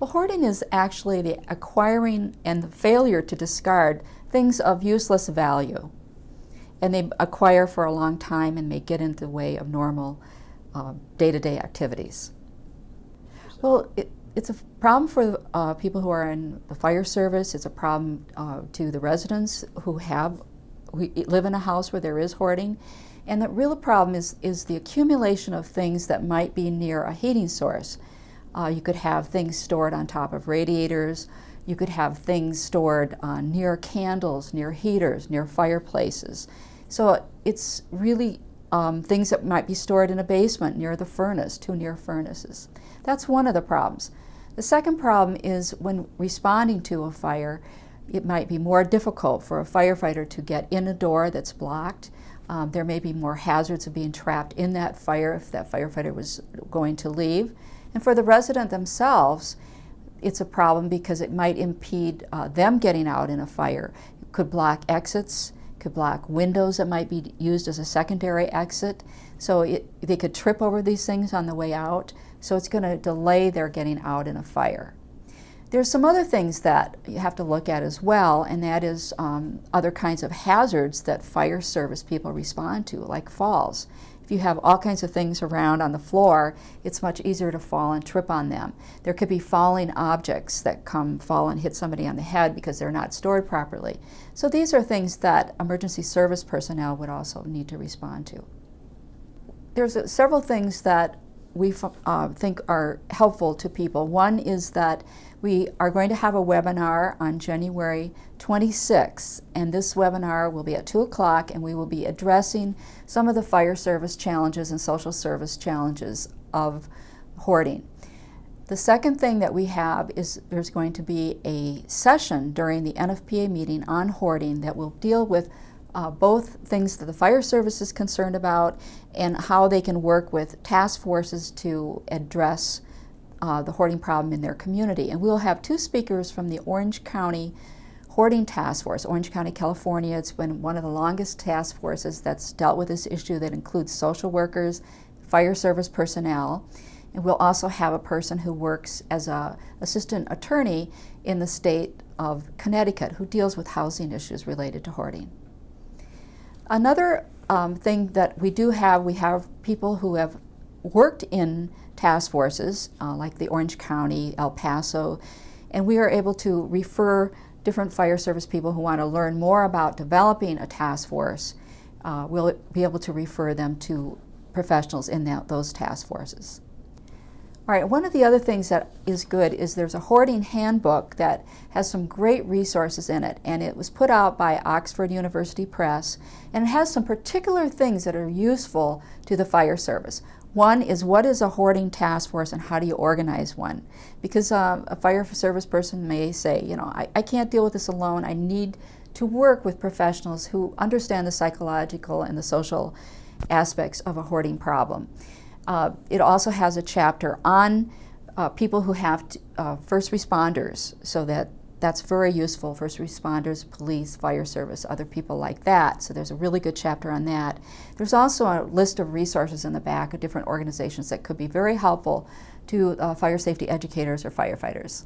Well, hoarding is actually the acquiring and the failure to discard things of useless value. And they acquire for a long time and may get into the way of normal day-to-day activities. Well, it's a problem for people who are in the fire service. It's a problem to the residents who live in a house where there is hoarding. And the real problem is the accumulation of things that might be near a heating source. You could have things stored on top of radiators. You could have things stored near candles, near heaters, near fireplaces. So it's really things that might be stored in a basement near the furnace, too near furnaces. That's one of the problems. The second problem is when responding to a fire, it might be more difficult for a firefighter to get in a door that's blocked. There may be more hazards of being trapped in that fire if that firefighter was going to leave. And for the resident themselves, it's a problem because it might impede them getting out in a fire. It could block exits, could block windows that might be used as a secondary exit. So they could trip over these things on the way out. So it's going to delay their getting out in a fire. There's some other things that you have to look at as well, and that is other kinds of hazards that fire service people respond to, like falls. If you have all kinds of things around on the floor, it's much easier to fall and trip on them. There could be falling objects that fall and hit somebody on the head because they're not stored properly. So these are things that emergency service personnel would also need to respond to. There's several things that we think are helpful to people. One is that we are going to have a webinar on January 26th, and this webinar will be at 2 o'clock, and we will be addressing some of the fire service challenges and social service challenges of hoarding. The second thing that we have is there's going to be a session during the NFPA meeting on hoarding that will deal with both things that the fire service is concerned about and how they can work with task forces to address the hoarding problem in their community. And we'll have 2 speakers from the Orange County Hoarding Task Force, Orange County, California. It's been one of the longest task forces that's dealt with this issue that includes social workers, fire service personnel. And we'll also have a person who works as an assistant attorney in the state of Connecticut who deals with housing issues related to hoarding. Another thing that we have people who have worked in task forces like the Orange County, El Paso, and we are able to refer different fire service people who want to learn more about developing a task force. We'll be able to refer them to professionals in those task forces. All right, one of the other things that is good is there's a hoarding handbook that has some great resources in it, and it was put out by Oxford University Press, and it has some particular things that are useful to the fire service. One is, what is a hoarding task force and how do you organize one? Because a fire service person may say, you know, I can't deal with this alone. I need to work with professionals who understand the psychological and the social aspects of a hoarding problem. It also has a chapter on people who have first responders, so that's very useful, first responders, police, fire service, other people like that. So there's a really good chapter on that. There's also a list of resources in the back of different organizations that could be very helpful to fire safety educators or firefighters.